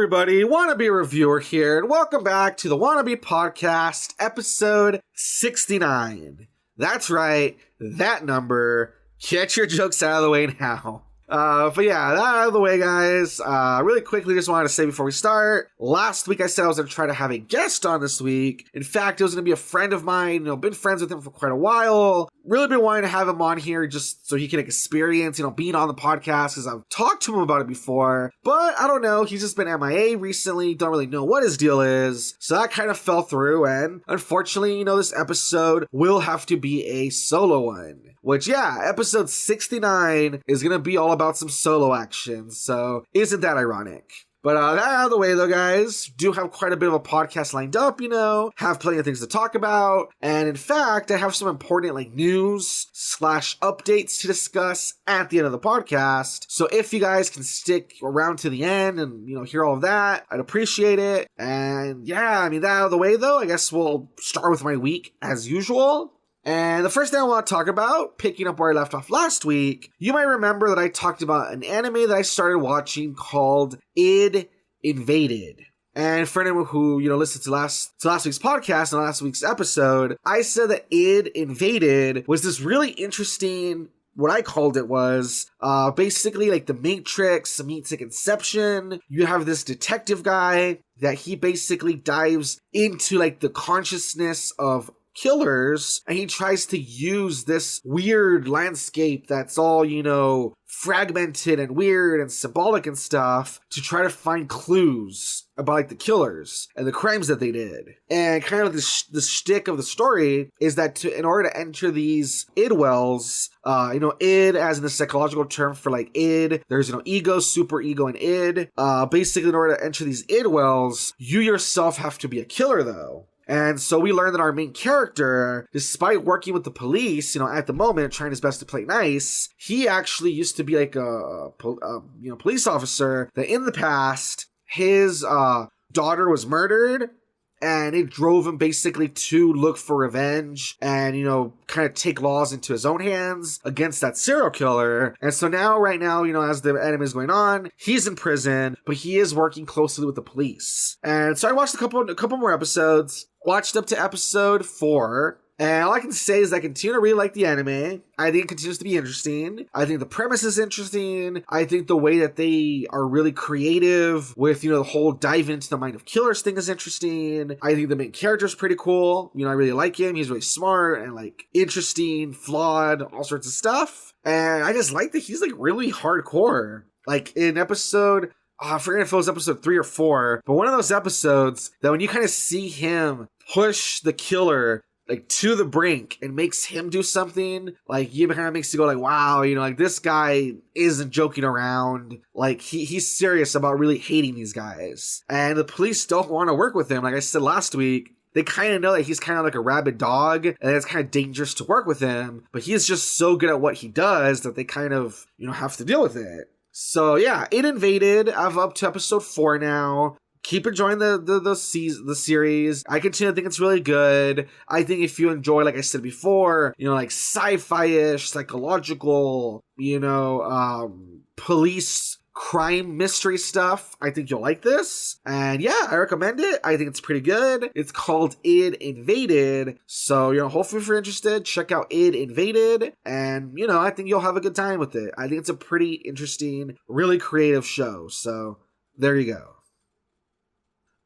everybody, Wannabe Reviewer here, and welcome back to the Wannabe Podcast, episode 69. That's right, that number. Get your jokes out of the way now. But yeah, that out of the way, guys. Really quickly, just wanted to say before we start, last week I said I was going to try to have a guest on this week. In fact, it was going to be a friend of mine, been friends with him for quite a while. Really been wanting to have him on here just so he can experience, being on the podcast, because I've talked to him about it before. But I don't know, he's just been MIA recently, don't really know what his deal is. So that kind of fell through, and unfortunately, this episode will have to be a solo one. Which, yeah, episode 69 is going to be all about some solo action, so isn't that ironic? But that out of the way, though, guys, do have quite a bit of a podcast lined up, have plenty of things to talk about, and in fact, I have some important, news/updates to discuss at the end of the podcast, so if you guys can stick around to the end and, hear all of that, I'd appreciate it, and yeah, that out of the way, though, I guess we'll start with my week as usual. And the first thing I want to talk about, picking up where I left off last week, you might remember that I talked about an anime that I started watching called Id Invaded. And for anyone who, listened to last week's podcast and last week's episode, I said that Id Invaded was this really interesting, what I called it was, basically like the Matrix meets Inception. You have this detective guy that he basically dives into the consciousness of killers, and he tries to use this weird landscape that's all, fragmented and weird and symbolic and stuff to try to find clues about the killers and the crimes that they did. And kind of the shtick of the story is that in order to enter these id wells, id as in the psychological term for id, there's ego, super ego, and id. Basically, in order to enter these id wells, you yourself have to be a killer, though. And so we learned that our main character, despite working with the police, at the moment, trying his best to play nice, he actually used to be a police officer that in the past, his daughter was murdered, and it drove him basically to look for revenge and, kind of take laws into his own hands against that serial killer. And so right now, as the anime is going on, he's in prison, but he is working closely with the police. And so I watched a couple more episodes, watched up to episode 4. And all I can say is I continue to really like the anime. I think it continues to be interesting. I think the premise is interesting. I think the way that they are really creative with, the whole dive into the mind of killers thing is interesting. I think the main character is pretty cool. I really like him. He's really smart and interesting, flawed, all sorts of stuff. And I just like that he's really hardcore. In episode, I forget if it was episode 3 or 4, but one of those episodes that when you kind of see him push the killer to the brink and makes him do something, you kind of makes you go wow, this guy isn't joking around. He's serious about really hating these guys. And the police don't want to work with him. Like I said last week, they kind of know that he's kind of like a rabid dog and it's kind of dangerous to work with him, but he is just so good at what he does that they kind of, have to deal with it. So yeah, It Invaded. I'm up to episode 4 now. Keep enjoying the series. I continue to think it's really good. I think if you enjoy, like I said before, sci-fi-ish, psychological, police crime mystery stuff, I think you'll like this. And yeah, I recommend it. I think it's pretty good. It's called Id Invaded. So, hopefully if you're interested, check out Id Invaded. And, I think you'll have a good time with it. I think it's a pretty interesting, really creative show. So there you go.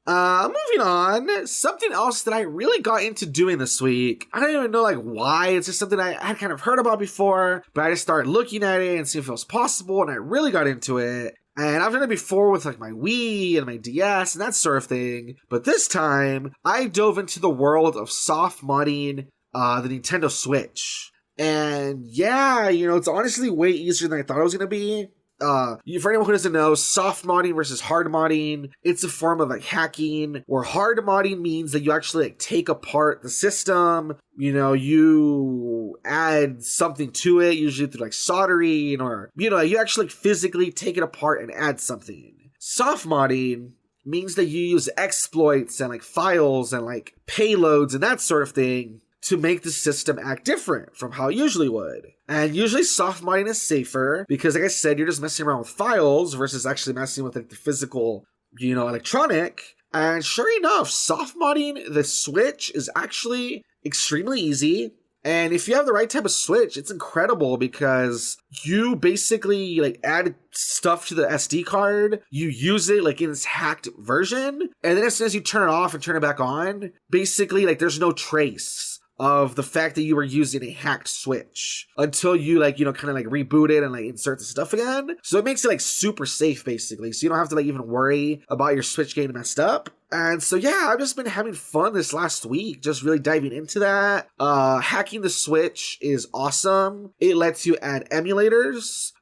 Moving on, something else that I really got into doing this week. I don't even know why. It's just something I had kind of heard about before, but I just started looking at it and seeing if it was possible, and I really got into it. And I've done it before with my Wii and my DS and that sort of thing. But this time, I dove into the world of soft modding the Nintendo Switch. And yeah, it's honestly way easier than I thought it was going to be. For anyone who doesn't know, soft modding versus hard modding, it's a form of hacking, where hard modding means that you actually take apart the system, you add something to it, usually through soldering, or, you actually physically take it apart and add something. Soft modding means that you use exploits and files and payloads and that sort of thing to make the system act different from how it usually would. And usually soft modding is safer because, like I said, you're just messing around with files versus actually messing with the physical electronic. And sure enough, soft modding the Switch is actually extremely easy. And if you have the right type of Switch, it's incredible because you basically like add stuff to the SD card, you use it like in its hacked version, and then as soon as you turn it off and turn it back on, basically like there's no trace of the fact that you were using a hacked Switch until you kind of reboot it and like insert the stuff again. So it makes it like super safe basically. So you don't have to like even worry about your Switch getting messed up. And so yeah, I've just been having fun this last week, just really diving into that. Hacking the Switch is awesome. It lets you add emulators,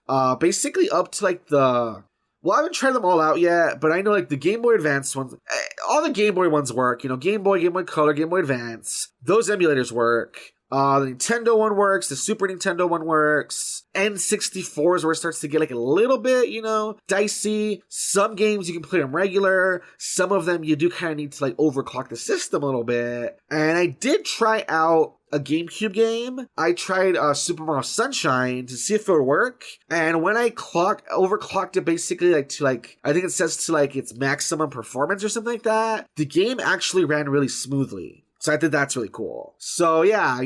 basically up to like well, I haven't tried them all out yet, but I know like the Game Boy Advance ones, all the Game Boy ones work. Game Boy, Game Boy Color, Game Boy Advance. Those emulators work. The Nintendo one works. The Super Nintendo one works. N64 is where it starts to get like a little bit, dicey. Some games you can play them regular. Some of them you do kind of need to like overclock the system a little bit. And I did try out a GameCube game. I tried Super Mario Sunshine to see if it would work. And when I overclocked it basically I think it says to like its maximum performance or something like that, the game actually ran really smoothly. So I think that's really cool. So yeah,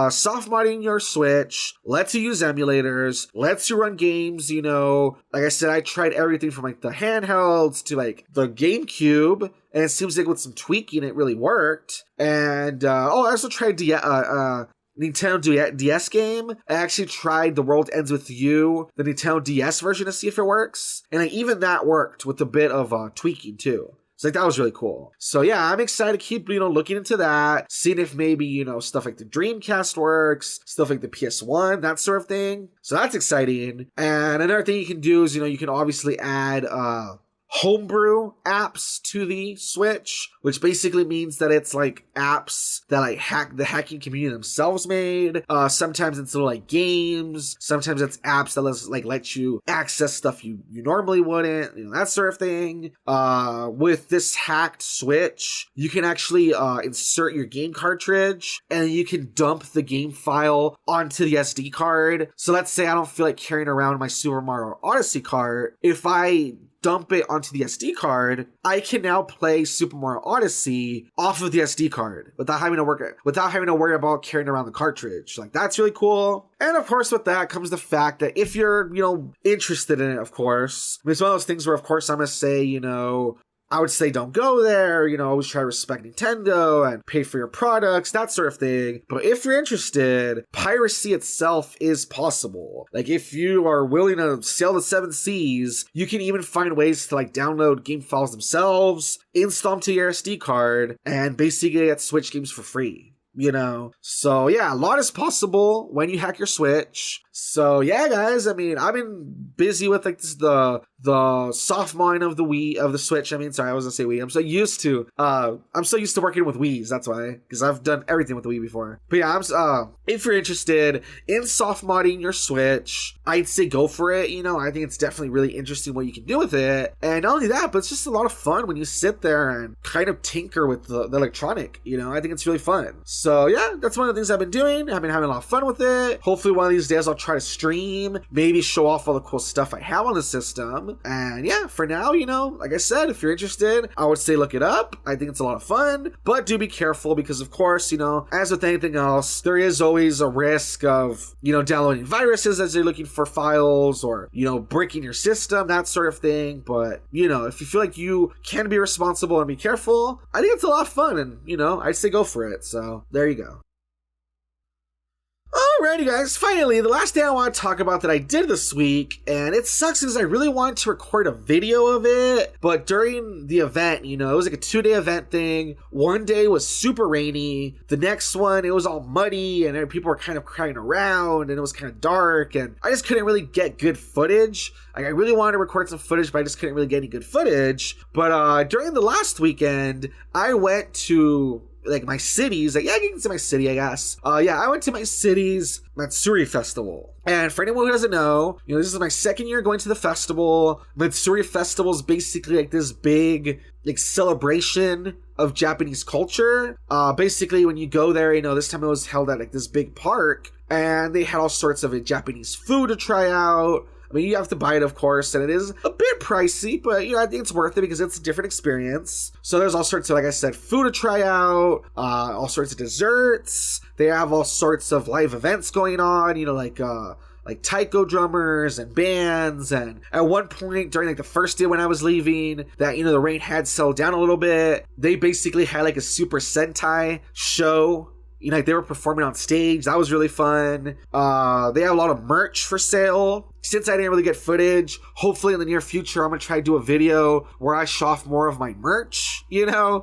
soft modding your Switch lets you use emulators, lets you run games, like I said, I tried everything from like the handhelds to like the GameCube, and it seems like with some tweaking it really worked. And I also tried Nintendo DS game. I actually tried The World Ends With You, the Nintendo DS version, to see if it works. And like, even that worked with a bit of tweaking too. So like that was really cool. So yeah, I'm excited to keep, looking into that, seeing if maybe, stuff like the Dreamcast works, stuff like the PS1, that sort of thing. So that's exciting. And another thing you can do is, you can obviously add homebrew apps to the Switch, which basically means that it's like apps that like the hacking community themselves made. Sometimes it's little like games. Sometimes it's apps that let you access stuff you normally wouldn't, that sort of thing. With this hacked Switch, you can actually insert your game cartridge and you can dump the game file onto the SD card. So let's say I don't feel like carrying around my Super Mario Odyssey cart. If I dump it onto the SD card, I can now play Super Mario Odyssey off of the SD card without having to worry about carrying around the cartridge. Like, that's really cool. And of course, with that comes the fact that if you're, interested in it, of course, it's one of those things where, of course, I'm going to say, I would say don't go there, always try to respect Nintendo and pay for your products, that sort of thing. But if you're interested, piracy itself is possible. Like, if you are willing to sail the seven seas, you can even find ways to like download game files themselves, install them to your SD card, and basically get Switch games for free. So yeah, a lot is possible when you hack your Switch. So yeah, guys, I've been busy with like the soft modding of the Switch. Sorry, I was gonna say Wii. I'm so used to working with Wiis. That's why, because I've done everything with the Wii before. But yeah, if you're interested in soft modding your Switch, I'd say go for it. I think it's definitely really interesting what you can do with it. And not only that, but it's just a lot of fun when you sit there and kind of tinker with the electronic. I think it's really fun. So yeah, that's one of the things I've been doing. I've been having a lot of fun with it. Hopefully one of these days I'll try to stream, maybe show off all the cool stuff I have on the system. And yeah, for now, like I said, if you're interested, I would say look it up. I think it's a lot of fun, but do be careful because, of course, as with anything else, there is always a risk of, downloading viruses as you're looking for files or, breaking your system, that sort of thing. But, if you feel like you can be responsible and be careful, I think it's a lot of fun and, I'd say go for it. So there you go. Alrighty guys, finally, the last thing I want to talk about that I did this week, and it sucks because I really wanted to record a video of it, but during the event, it was like a 2-day event thing. One day was super rainy, the next one, it was all muddy, and people were kind of crying around, and it was kind of dark, and I just couldn't really get good footage. Like, I really wanted to record some footage, but I just couldn't really get any good footage. But during the last weekend, I went to like my city's, like, yeah, you can say my city, I guess. I went to my city's Matsuri Festival. And for anyone who doesn't know, this is my second year going to the festival. Matsuri Festival is basically like this big, like, celebration of Japanese culture. Basically, when you go there, this time it was held at like this big park, and they had all sorts of Japanese food to try out. I mean, you have to buy it, of course, and it is a bit pricey, but, I think it's worth it because it's a different experience. So there's all sorts of, like I said, food to try out, all sorts of desserts. They have all sorts of live events going on, like taiko drummers and bands. And at one point during like the first day when I was leaving, that, the rain had settled down a little bit. They basically had like a Super Sentai show. Like they were performing on stage. That was really fun. They have a lot of merch for sale. Since I didn't really get footage, hopefully in the near future, I'm going to try to do a video where I show off more of my merch,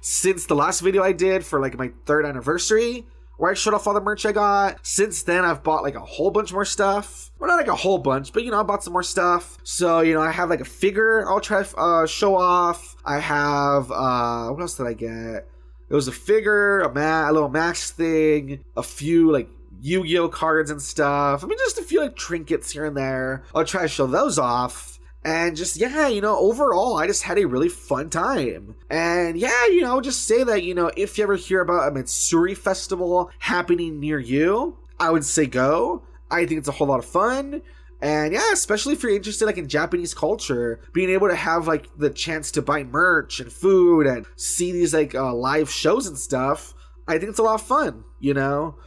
since the last video I did for like my 3rd anniversary, where I showed off all the merch I got. Since then, I've bought like a whole bunch more stuff. Well, not like a whole bunch, but I bought some more stuff. So, I have like a figure I'll try to show off. I have, what else did I get? It was a figure, a little mask thing, a few like Yu-Gi-Oh cards and stuff. I mean, just a few like trinkets here and there. I'll try to show those off. And just, overall, I just had a really fun time. And just say that, if you ever hear about a Matsuri Festival happening near you, I would say go. I think it's a whole lot of fun. And especially if you're interested like in Japanese culture, being able to have like the chance to buy merch and food and see these like live shows and stuff, I think it's a lot of fun,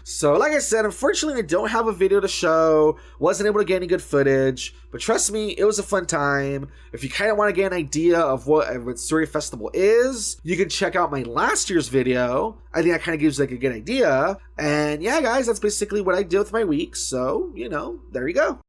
So like I said, unfortunately I don't have a video to show, wasn't able to get any good footage, but trust me, it was a fun time. If you kind of want to get an idea of what a Matsuri Festival is, you can check out my last year's video. I think that kind of gives like a good idea. And guys, that's basically what I did with my week. So, there you go.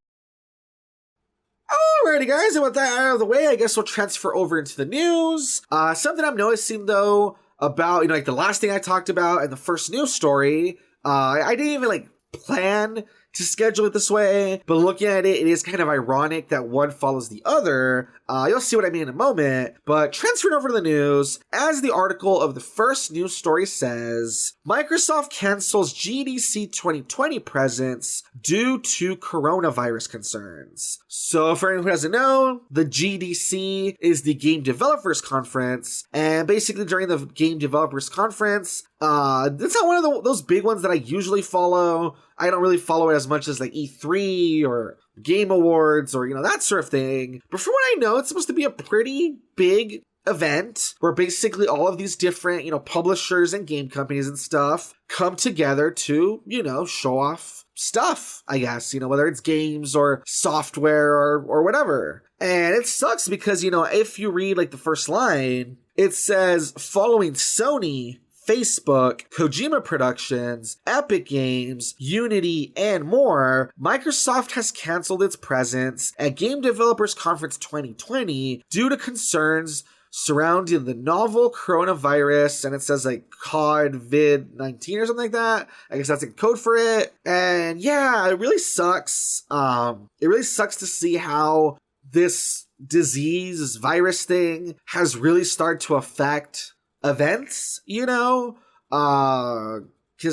Alrighty guys, and with that out of the way, I guess we'll transfer over into the news. Something I'm noticing though about, like the last thing I talked about and the first news story, I didn't even like plan to schedule it this way, but looking at it, it is kind of ironic that one follows the other. You'll see what I mean in a moment, but transferring over to the news, as the article of the first news story says, Microsoft cancels GDC 2020 presence due to coronavirus concerns. So for anyone who doesn't know, the GDC is the Game Developers Conference, and basically during the Game Developers Conference, it's not one of those big ones that I usually follow. I don't really follow it as much as like E3 or Game Awards or, that sort of thing. But from what I know, it's supposed to be a pretty big event where basically all of these different, publishers and game companies and stuff come together to, show off stuff, I guess, whether it's games or software or whatever. And it sucks because, if you read like the first line, it says following Sony, Facebook, Kojima Productions, Epic Games, Unity, and more, Microsoft has canceled its presence at Game Developers Conference 2020 due to concerns surrounding the novel coronavirus, and it says like COVID-19 or something like that. I guess that's a code for it. And it really sucks. It really sucks to see how this disease, this virus thing has really started to affect events, because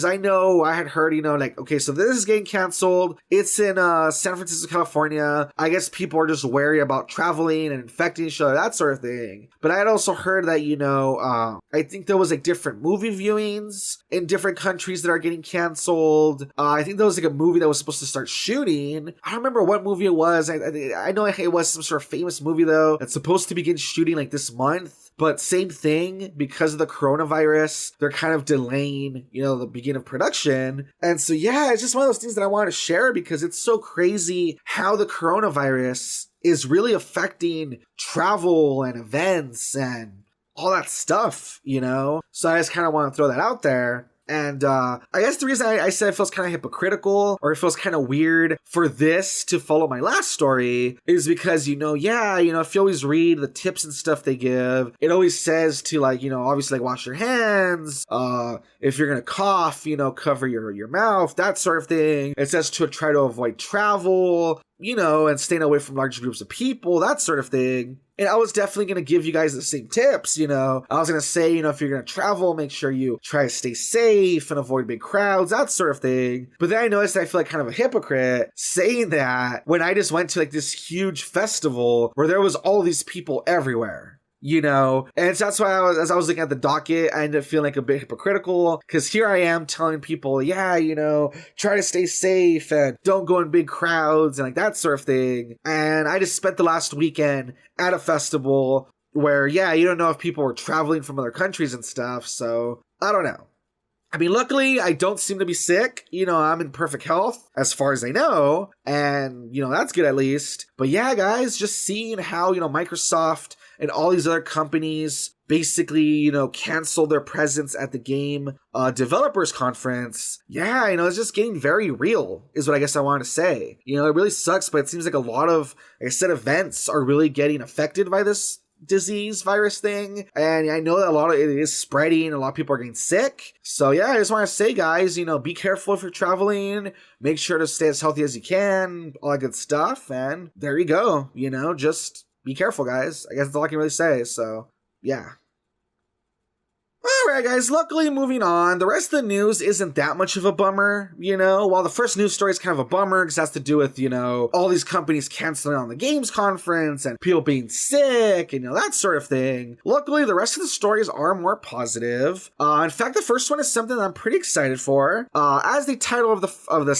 I know I had heard, like, okay, so this is getting canceled. It's in San Francisco, California. I guess people are just wary about traveling and infecting each other, that sort of thing. But I had also heard that, I think there was like different movie viewings in different countries that are getting canceled. I think there was like a movie that was supposed to start shooting. I don't remember what movie it was. I know it was some sort of famous movie though that's supposed to begin shooting like this month. But same thing, because of the coronavirus, they're kind of delaying, the beginning of production. And so, it's just one of those things that I want to share because it's so crazy how the coronavirus is really affecting travel and events and all that stuff, So I just kind of want to throw that out there. And I guess the reason I said it feels kind of hypocritical or it feels kind of weird for this to follow my last story is because, if you always read the tips and stuff they give, it always says to obviously like wash your hands. If you're going to cough, cover your mouth, that sort of thing. It says to try to avoid travel, and staying away from large groups of people, that sort of thing. And I was definitely going to give you guys the same tips, I was going to say, if you're going to travel, make sure you try to stay safe and avoid big crowds, that sort of thing. But then I noticed I feel like kind of a hypocrite saying that when I just went to like this huge festival where there was all these people everywhere. And so that's why as I was looking at the docket, I ended up feeling like a bit hypocritical, because here I am telling people, yeah, try to stay safe and don't go in big crowds and like that sort of thing. And I just spent the last weekend at a festival where, yeah, you don't know if people were traveling from other countries and stuff, so I don't know. I mean, luckily, I don't seem to be sick. I'm in perfect health as far as I know, and, that's good at least. But yeah, guys, just seeing how, Microsoft and all these other companies basically, canceled their presence at the game developers conference. Yeah, it's just getting very real, is what I guess I wanted to say. It really sucks, but it seems like a lot of, like I said, events are really getting affected by this disease virus thing, and I know that a lot of it is spreading, a lot of people are getting sick. So yeah, I just want to say, guys, be careful if you're traveling, make sure to stay as healthy as you can, all that good stuff, and there you go. Just be careful, guys. I guess that's all I can really say. So yeah. Alright, guys, luckily moving on, the rest of the news isn't that much of a bummer, while the first news story is kind of a bummer because it has to do with, all these companies canceling on the games conference and people being sick and, that sort of thing. Luckily, the rest of the stories are more positive. In fact, the first one is something that I'm pretty excited for. As the title of the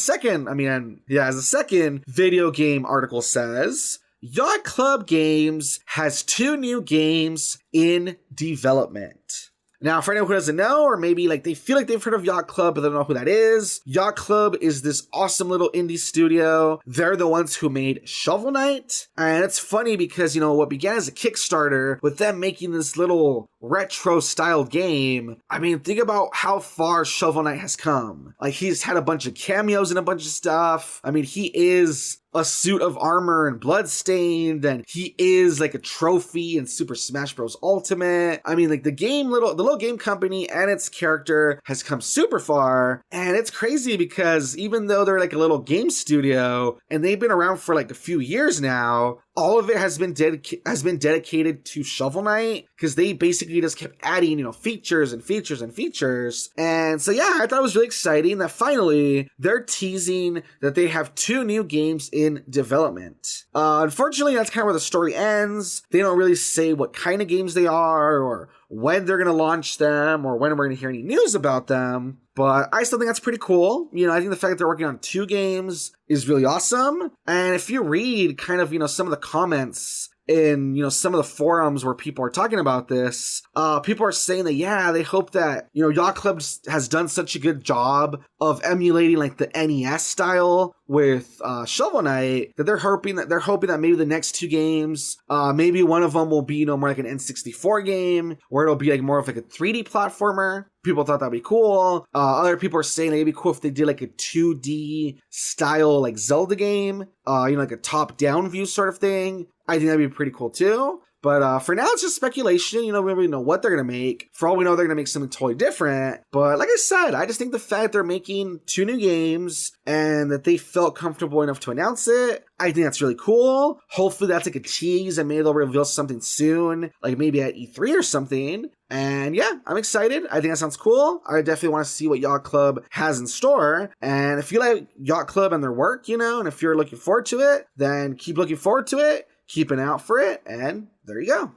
second video game article says, Yacht Club Games has 2 new games in development. Now, for anyone who doesn't know, or maybe they feel like they've heard of Yacht Club, but they don't know who that is, Yacht Club is this awesome little indie studio. They're the ones who made Shovel Knight. And it's funny because, what began as a Kickstarter with them making this little retro-style game. I mean, think about how far Shovel Knight has come. He's had a bunch of cameos and a bunch of stuff. I mean, he is a suit of armor and bloodstained, and he is a trophy in Super Smash Bros. Ultimate. I mean, the little game company and its character has come super far, and it's crazy because even though they're a little game studio and they've been around for a few years now, all of it has been dedicated to Shovel Knight, because they basically just kept adding, features and features and features. And so, yeah, I thought it was really exciting that finally they're teasing that they have 2 new games in development. Unfortunately, that's kind of where the story ends. They don't really say what kind of games they are, or when they're going to launch them, or when we're going to hear any news about them. But I still think that's pretty cool. I think the fact that they're working on 2 games is really awesome. And if you read kind of, some of the comments in, some of the forums where people are talking about this, people are saying that, yeah, they hope that, Yacht Club has done such a good job of emulating the NES style with Shovel Knight, that they're hoping that maybe the next 2 games, maybe one of them will be, more like an N64 game, where it'll be more of a 3D platformer. People thought that'd be cool. Other people are saying it'd be cool if they did a 2D style Zelda game, a top-down view sort of thing. I think that'd be pretty cool too. But for now, it's just speculation. We don't really know what they're going to make. For all we know, they're going to make something totally different. But like I said, I just think the fact they're making 2 new games and that they felt comfortable enough to announce it, I think that's really cool. Hopefully that's a tease, and maybe they'll reveal something soon, maybe at E3 or something. And yeah, I'm excited. I think that sounds cool. I definitely want to see what Yacht Club has in store. And if you like Yacht Club and their work, and if you're looking forward to it, then keep looking forward to it. Keep an eye out for it, and there you go.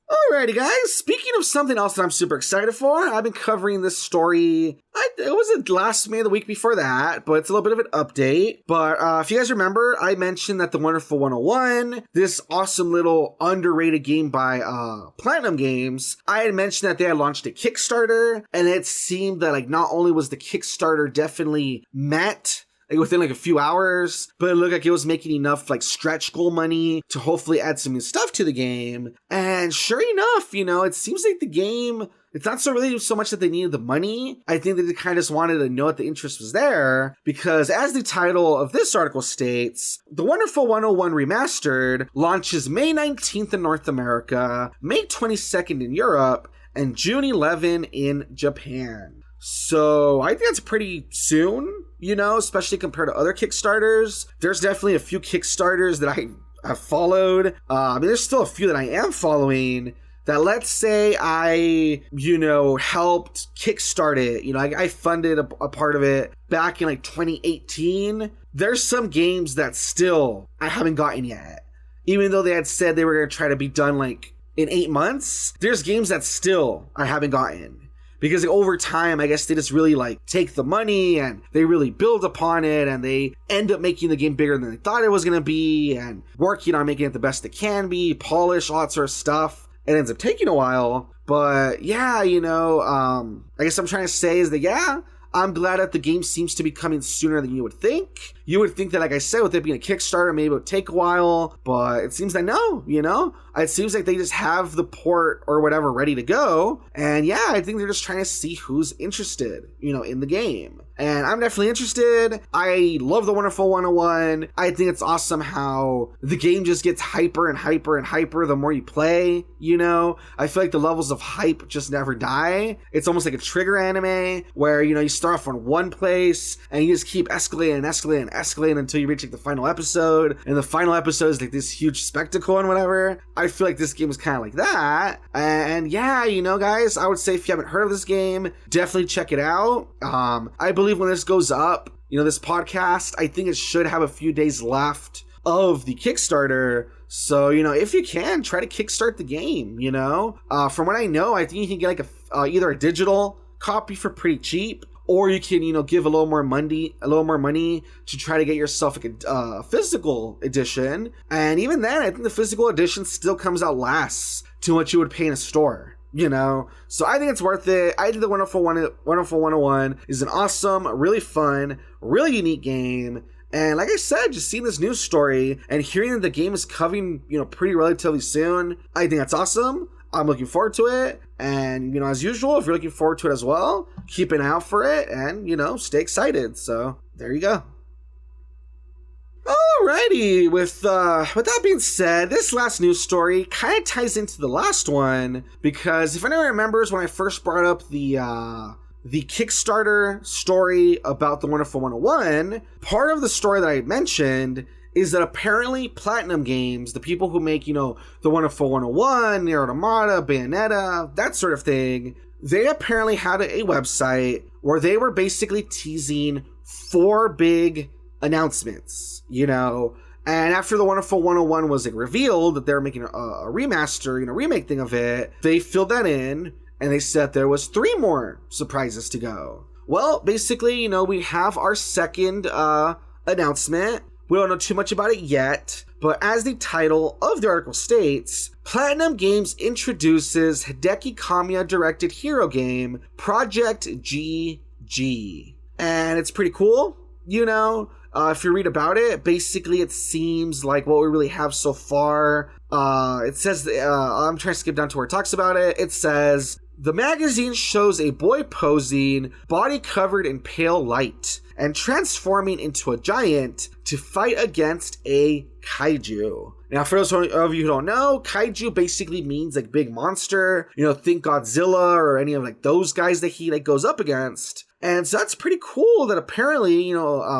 Alrighty, guys. Speaking of something else that I'm super excited for, I've been covering this story. It wasn't last May, the week before that, but it's a little bit of an update. But if you guys remember, I mentioned that The Wonderful 101, this awesome little underrated game by Platinum Games, I had mentioned that they had launched a Kickstarter, and it seemed that not only was the Kickstarter definitely met within a few hours, but it looked like it was making enough stretch goal money to hopefully add some new stuff to the game. And sure enough, it seems like the game, it's not really so much that they needed the money. I think that they kind of just wanted to know that the interest was there, because as the title of this article states, The Wonderful 101 Remastered launches May 19th in North America, May 22nd in Europe, and June 11 in Japan. So I think that's pretty soon, especially compared to other Kickstarters. There's definitely a few Kickstarters that I have followed. There's still a few that I am following that, let's say I, helped kickstart it. I funded a part of it back in 2018. There's some games that still I haven't gotten yet. even though they had said they were going to try to be done like in 8 months, there's games that still I haven't gotten. Because like, over time, I guess they just really like take the money and they really build upon it and they end up making the game bigger than they thought it was going to be and working on making it the best it can be, polish, all that sort of stuff. It ends up taking a while. But yeah, I guess I'm trying to say is that, yeah, I'm glad that the game seems to be coming sooner than you would think. You would think that, like I said, with it being a Kickstarter, maybe it would take a while, but it seems like no, It seems like they just have the port or whatever ready to go. And yeah, I think they're just trying to see who's interested, in the game. And I'm definitely interested. I love the Wonderful 101. I think it's awesome how the game just gets hyper and hyper and hyper the more you play, I feel like the levels of hype just never die. It's almost like a trigger anime where, you start off in one place and you just keep escalating and escalating and escalating until you reach like the final episode. And the final episode is like this huge spectacle and whatever. I feel like this game is kind of like that. And yeah, guys, I would say if you haven't heard of this game, definitely check it out. I believe when this goes up, this podcast, I think it should have a few days left of the Kickstarter. So, if you can, try to kickstart the game, From what I know, I think you can get like either a digital copy for pretty cheap, or you can, give a little more money to try to get yourself like a physical edition. And even then, I think the physical edition still comes out less to what you would pay in a store. So I think it's worth it. I think the Wonderful 101 is an awesome, really fun, really unique game. And like I said, just seeing this news story and hearing that the game is coming, pretty relatively soon, I think that's awesome. I'm looking forward to it. And, as usual, if you're looking forward to it as well, keep an eye out for it and, stay excited. So there you go. Alrighty, with that being said, this last news story kind of ties into the last one, because if anyone remembers when I first brought up the Kickstarter story about the Wonderful 101, part of the story that I mentioned is that apparently Platinum Games, the people who make, the Wonderful 101, Nier Automata, Bayonetta, that sort of thing, they apparently had a website where they were basically teasing 4 big announcements, and after the Wonderful 101 was like revealed that they were making a remaster, remake thing of it, they filled that in and they said there was 3 more surprises to go. Well, basically, we have our second announcement. We don't know too much about it yet, but as the title of the article states, Platinum Games introduces Hideki Kamiya-directed hero game Project G.G. And it's pretty cool, if you read about it. Basically it seems like what we really have so far. It says, I'm trying to skip down to where it talks about it. It says, the magazine shows a boy posing, body covered in pale light, and transforming into a giant to fight against a kaiju. Now, for those of you who don't know, kaiju basically means like big monster. Think Godzilla or any of like those guys that he like goes up against. And so that's pretty cool that apparently,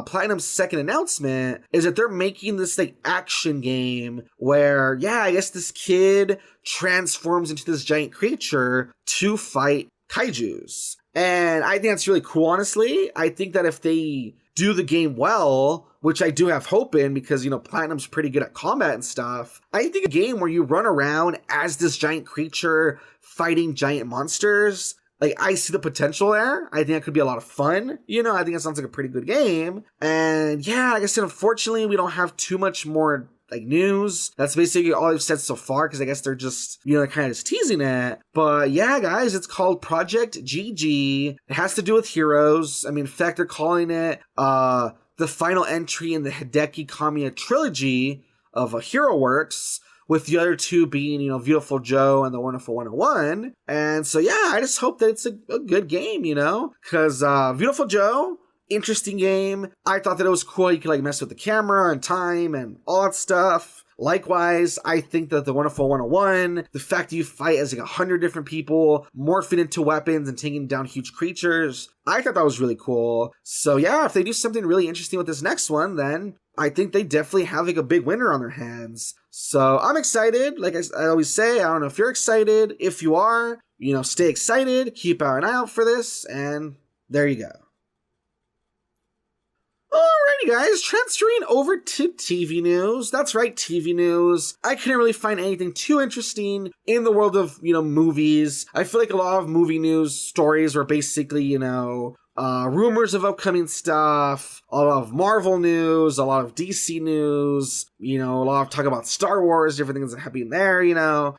Platinum's second announcement is that they're making this like action game where, yeah, I guess this kid transforms into this giant creature to fight kaijus. And I think that's really cool, honestly. I think that if they do the game well, which I do have hope in because, Platinum's pretty good at combat and stuff, I think a game where you run around as this giant creature fighting giant monsters, like, I see the potential there. I think that could be a lot of fun. I think it sounds like a pretty good game. And yeah, like I said, unfortunately, we don't have too much more like news. That's basically all I've said so far, because I guess they're just, kind of just teasing it. But yeah, guys, it's called Project G.G. It has to do with heroes. I mean, in fact, they're calling it the final entry in the Hideki Kamiya trilogy of Hero Works, with the other 2 being, Beautiful Joe and the Wonderful 101. And so, yeah, I just hope that it's a good game, because Beautiful Joe, interesting game. I thought that it was cool. You could like mess with the camera and time and all that stuff. Likewise, I think that the Wonderful 101, the fact that you fight as like 100 different people, morphing into weapons and taking down huge creatures, I thought that was really cool. So yeah, if they do something really interesting with this next one, then I think they definitely have like a big winner on their hands. So I'm excited. Like I always say, I don't know if you're excited. If you are, stay excited, keep an eye out for this, and there you go. Alrighty guys, transferring over to TV news. That's right, TV news. I couldn't really find anything too interesting in the world of, movies. I feel like a lot of movie news stories were basically, rumors of upcoming stuff, a lot of Marvel news, a lot of DC news, a lot of talk about Star Wars, different things that happening there,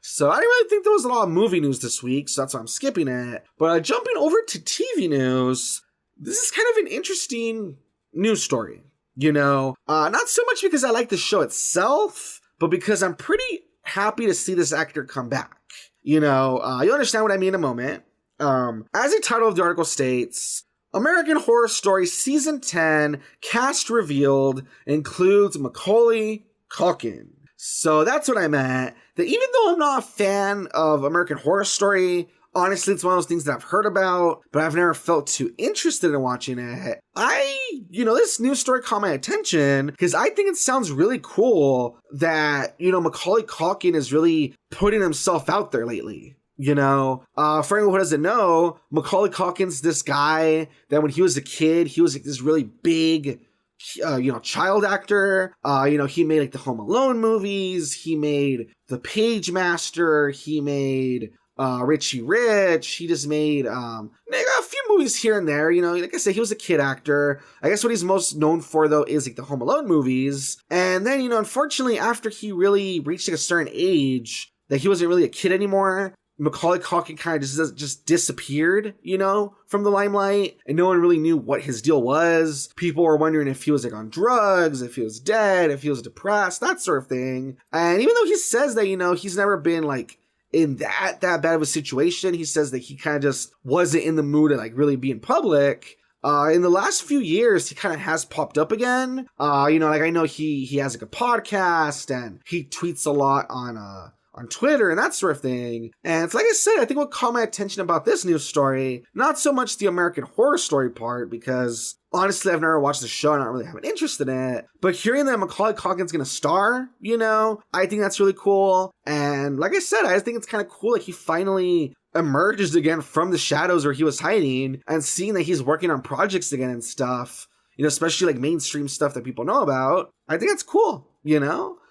So I didn't really think there was a lot of movie news this week, so that's why I'm skipping it. But jumping over to TV news, this is kind of an interesting news story, not so much because I like the show itself, but because I'm pretty happy to see this actor come back. You'll understand what I mean in a moment. As the title of the article states, American Horror Story Season 10 cast revealed includes Macaulay Culkin. So that's what I meant. That even though I'm not a fan of American Horror Story, honestly, it's one of those things that I've heard about, but I've never felt too interested in watching it. This news story caught my attention because I think it sounds really cool that, Macaulay Culkin is really putting himself out there lately. For anyone who doesn't know, Macaulay Culkin's this guy that when he was a kid, he was like this really big, child actor. He made like the Home Alone movies. He made The Page Master. He made Richie Rich. He just made a few movies here and there. Like I said, he was a kid actor. I guess what he's most known for though is like the Home Alone movies. And then unfortunately, after he really reached like a certain age, that he wasn't really a kid anymore, Macaulay Culkin kind of just disappeared, from the limelight, and no one really knew what his deal was. People were wondering if he was like on drugs, if he was dead, if he was depressed, that sort of thing. And even though he says that, he's never been like in that bad of a situation, he says that he kind of just wasn't in the mood to like really be in public. In the last few years, he kind of has popped up again. I know he has like a podcast and he tweets a lot on Twitter and that sort of thing. And it's like I said, I think what caught my attention about this news story, not so much the American Horror Story part, because honestly, I've never watched the show and I don't really have an interest in it. But hearing that Macaulay Culkin's gonna star, I think that's really cool. And like I said, I just think it's kind of cool. Like he finally emerges again from the shadows where he was hiding, and seeing that he's working on projects again and stuff, especially like mainstream stuff that people know about. I think that's cool,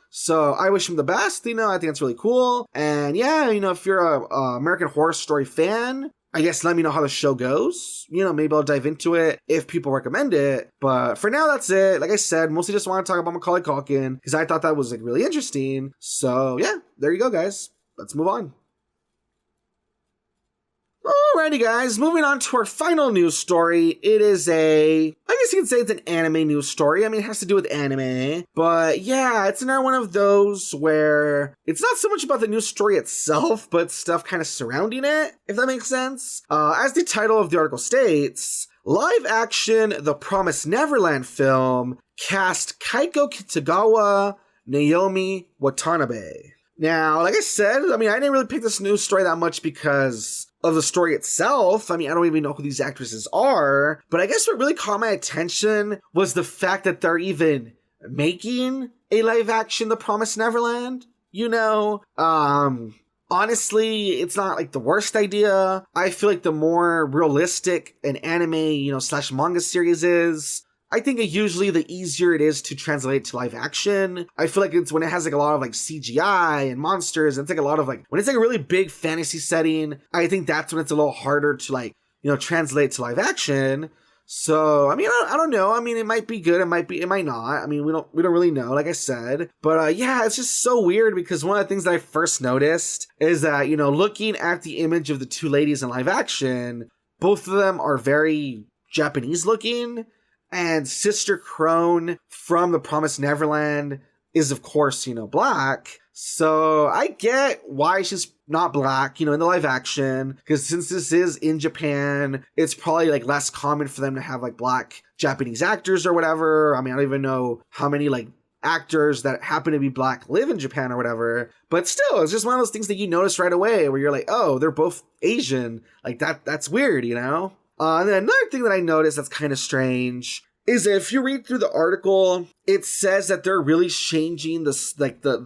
So I wish him the best, I think it's really cool. And yeah, if you're a American Horror Story fan, I guess let me know how the show goes. Maybe I'll dive into it if people recommend it. But for now, that's it. Like I said, mostly just want to talk about Macaulay Culkin because I thought that was like really interesting. So yeah, there you go, guys. Let's move on. Alrighty guys, moving on to our final news story. It is I guess you could say it's an anime news story. I mean, it has to do with anime. But yeah, it's another one of those where it's not so much about the news story itself, but stuff kind of surrounding it, if that makes sense. As the title of the article states, live action The Promised Neverland film cast Keiko Kitagawa, Naomi, Watanabe. Now, like I said, I didn't really pick this news story that much because of the story itself. I don't even know who these actresses are, but I guess what really caught my attention was the fact that they're even making a live action The Promised Neverland. Honestly, it's not like the worst idea. I feel like the more realistic an anime, / manga series is, I think usually the easier it is to translate to live action. I feel like it's when it has like a lot of like CGI and monsters, and it's like a lot of like, when it's like a really big fantasy setting, I think that's when it's a little harder to like, translate to live action. So, I don't know. It might be good. It might not. We don't really know, like I said. But yeah, it's just so weird because one of the things that I first noticed is that, looking at the image of the two ladies in live action, both of them are very Japanese looking. And Sister Crone from The Promised Neverland is, of course, black. So I get why she's not black, in the live action. Because since this is in Japan, it's probably like less common for them to have like black Japanese actors or whatever. I don't even know how many like actors that happen to be black live in Japan or whatever. But still, it's just one of those things that you notice right away where you're like, oh, they're both Asian. Like that's weird, And then another thing that I noticed that's kind of strange is that if you read through the article, it says that they're really changing this, like they're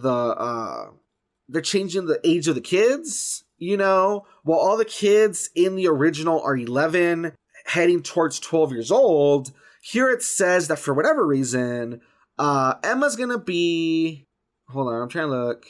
changing the age of the kids, while all the kids in the original are 11, heading towards 12 years old. here it says that for whatever reason, Emma's gonna be... Hold on, I'm trying to look.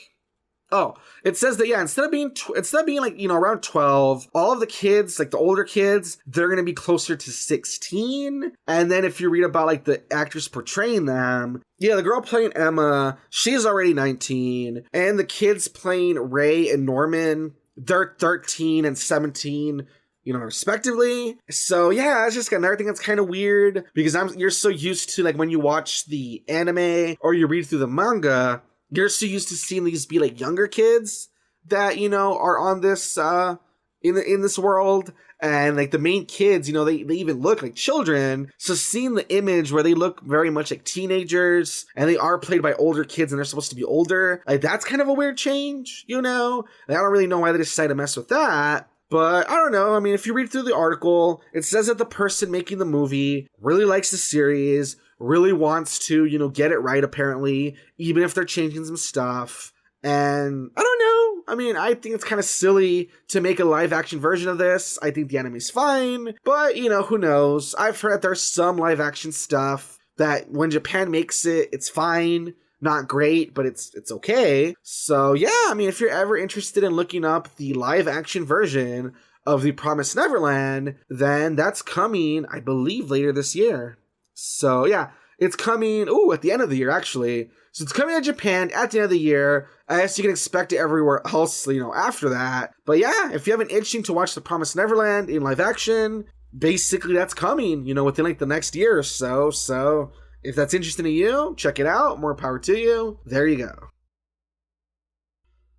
Oh, it says that, yeah, instead of being like, you know, around 12, all of the kids, like the older kids, they're going to be closer to 16. And then if you read about like the actress portraying them, yeah, the girl playing Emma, she's already 19. And the kids playing Ray and Norman, they're 13 and 17, you know, respectively. So yeah, it's just another thing that's kind of weird because you're so used to, like, when you watch the anime or you read through the manga, you're so used to seeing these be like younger kids that, you know, are on this in this world, and like the main kids, you know, they even look like children. So seeing the image where they look very much like teenagers and they are played by older kids and they're supposed to be older, like that's kind of a weird change, you know. And I don't really know why they decided to mess with that. But I don't know. I mean, if you read through the article, it says that the person making the movie really likes the series, really wants to, you know, get it right, apparently, even if they're changing some stuff. And I don't know. I mean, I think it's kind of silly to make a live action version of this. I think the anime's fine, but, you know, who knows? I've heard there's some live action stuff that when Japan makes it, it's fine. Not great, but it's okay. So yeah, I mean, if you're ever interested in looking up the live action version of The Promised Neverland, then that's coming, I believe, later this year. So yeah, it's coming, at the end of the year, actually. So it's coming to Japan at the end of the year. I guess you can expect it everywhere else, you know, after that. But yeah, if you have an itching to watch The Promised Neverland in live action, basically that's coming, you know, within like the next year or so. So if that's interesting to you, check it out. More power to you. There you go.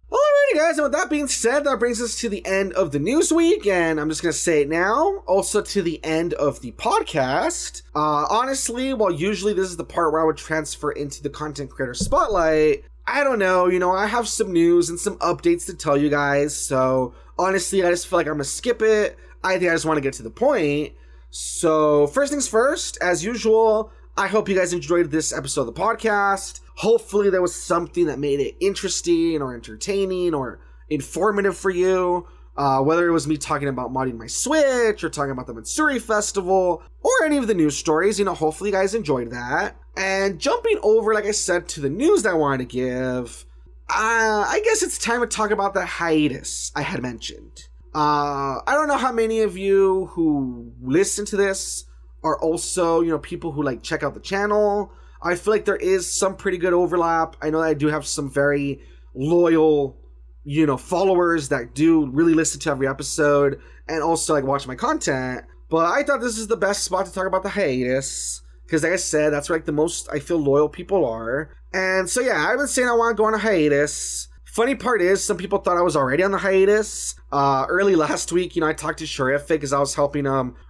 Alrighty, guys, and with that being said, that brings us to the end of the news week, and I'm just going to say it now, also to the end of the podcast. Honestly, while usually this is the part where I would transfer into the content creator spotlight, I don't know, you know, I have some news and some updates to tell you guys, so honestly, I just feel like I'm going to skip it. I think I just want to get to the point. So, first things first, as usual, I hope you guys enjoyed this episode of the podcast. Hopefully there was something that made it interesting or entertaining or informative for you. Whether it was me talking about modding my Switch or talking about the Matsuri Festival or any of the news stories, you know, hopefully you guys enjoyed that. And jumping over, like I said, to the news that I wanted to give, I guess it's time to talk about the hiatus I had mentioned. I don't know how many of you who listen to this are also, you know, people who like check out the channel. I feel like there is some pretty good overlap. I know that I do have some very loyal, you know, followers that do really listen to every episode and also like watch my content. But I thought this is the best spot to talk about the hiatus because, like I said, that's where like the most I feel loyal people are. And so yeah, I've been saying I want to go on a hiatus. Funny part is, some people thought I was already on the hiatus. Early last week, you know, I talked to Sharific because I was helping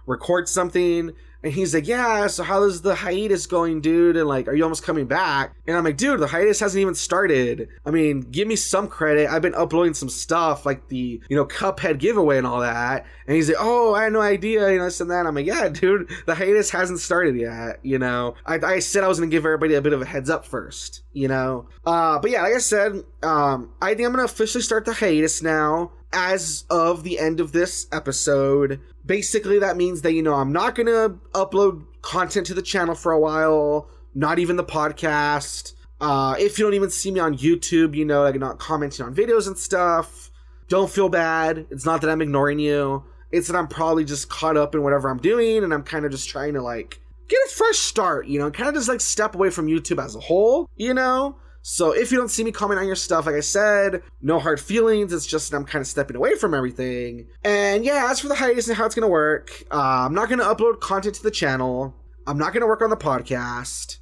record something. And he's like, yeah, so how is the hiatus going, dude? And like, are you almost coming back? And I'm like, dude, the hiatus hasn't even started. I mean, give me some credit. I've been uploading some stuff like the, you know, Cuphead giveaway and all that. And he's like, oh, I had no idea, you know, this and that. I'm like, yeah, dude, the hiatus hasn't started yet, you know. I said I was going to give everybody a bit of a heads up first, you know. But yeah, like I said, I think I'm going to officially start the hiatus now as of the end of this episode. Basically, that means that, you know, I'm not going to upload content to the channel for a while, not even the podcast. If you don't even see me on YouTube, you know, like not commenting on videos and stuff, don't feel bad. It's not that I'm ignoring you. It's that I'm probably just caught up in whatever I'm doing, and I'm kind of just trying to, like, get a fresh start, you know, kind of just, like, step away from YouTube as a whole, you know? So if you don't see me comment on your stuff, like I said, no hard feelings. It's just that I'm kind of stepping away from everything. And yeah, as for the hiatus and how it's going to work, I'm not going to upload content to the channel. I'm not going to work on the podcast.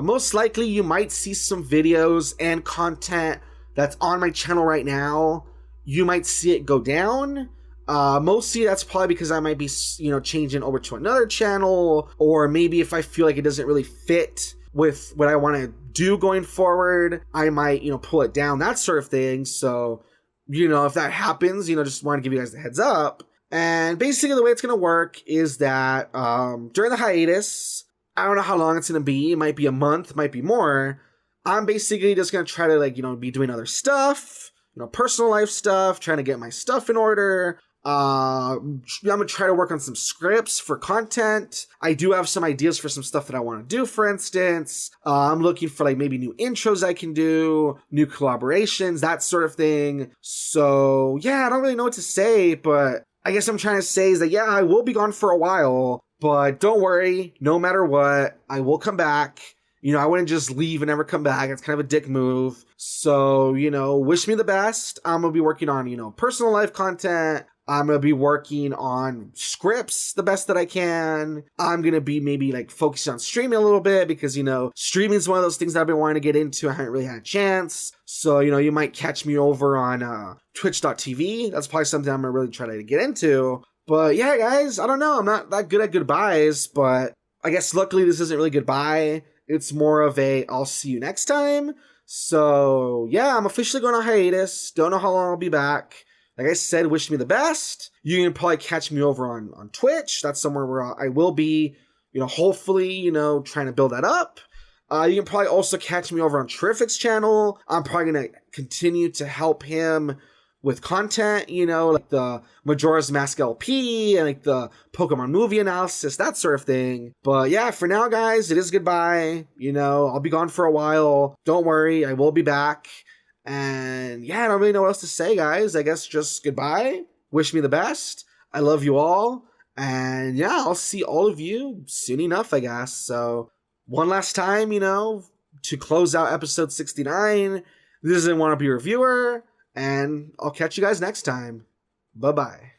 Most likely you might see some videos and content that's on my channel right now. You might see it go down. Mostly that's probably because I might be, you know, changing over to another channel, or maybe if I feel like it doesn't really fit with what I want to do going forward, I might, you know, pull it down, that sort of thing. So, you know, if that happens, you know, just want to give you guys the heads up. And basically the way it's going to work is that during the hiatus, I don't know how long it's going to be. It might be a month, might be more. I'm basically just going to try to, like, you know, be doing other stuff, you know, personal life stuff, trying to get my stuff in order, I'm going to try to work on some scripts for content. I do have some ideas for some stuff that I want to do, for instance. I'm looking for like maybe new intros I can do, new collaborations, that sort of thing. So yeah, I don't really know what to say, but I guess I'm trying to say is that, yeah, I will be gone for a while, but don't worry, no matter what, I will come back. You know, I wouldn't just leave and never come back. It's kind of a dick move. So, you know, wish me the best. I'm going to be working on, you know, personal life content. I'm going to be working on scripts the best that I can. I'm going to be maybe like focusing on streaming a little bit because, you know, streaming is one of those things that I've been wanting to get into. I haven't really had a chance. So, you know, you might catch me over on twitch.tv. That's probably something I'm going to really try to get into. But yeah, guys, I don't know. I'm not that good at goodbyes, but I guess luckily this isn't really goodbye. It's more of a I'll see you next time. So yeah, I'm officially going on hiatus. Don't know how long I'll be back. Like I said, wish me the best. You can probably catch me over on Twitch. That's somewhere where I will be, you know, hopefully, you know, trying to build that up. You can probably also catch me over on Terrific's channel. I'm probably going to continue to help him with content, you know, like the Majora's Mask LP and like the Pokemon movie analysis, that sort of thing. But yeah, for now, guys, it is goodbye. You know, I'll be gone for a while. Don't worry, I will be back. And yeah, I don't really know what else to say, guys. I guess just goodbye. Wish me the best. I love you all. And yeah, I'll see all of you soon enough, I guess. So one last time, you know, to close out episode 69, this is a Wannabe Reviewer. And I'll catch you guys next time. Bye-bye.